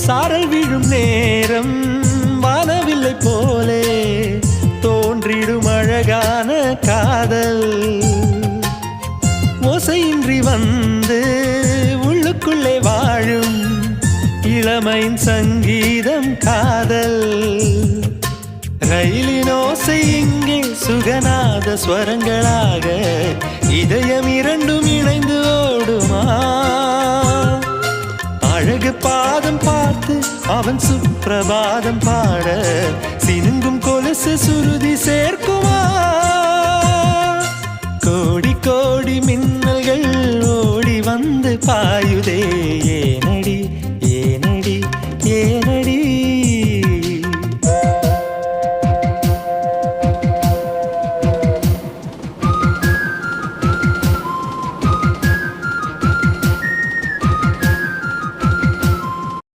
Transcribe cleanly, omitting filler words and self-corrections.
சாரல் விழும் நேரம் வானவில்லை போலே தோன்றிடும் அழகான காதல் ஓசையின்றி வந்து உள்ளுக்குள்ளே வாழும் இளமையின் சங்கீதம் காதல் ரயிலின் ஓசை இங்கே சுகநாத ஸ்வரங்களாக இதயம் இரண்டும் இணைந்து ஓடுமா அழகு பாதம் பார்த்து அவன் சுப்பிரபாதம் பாட சினுங்கும் கொலுசு சுருதி சேர்க்குமா கோடி கோடி மின்னல்கள் ஓடி வந்து பாயுதே ஏன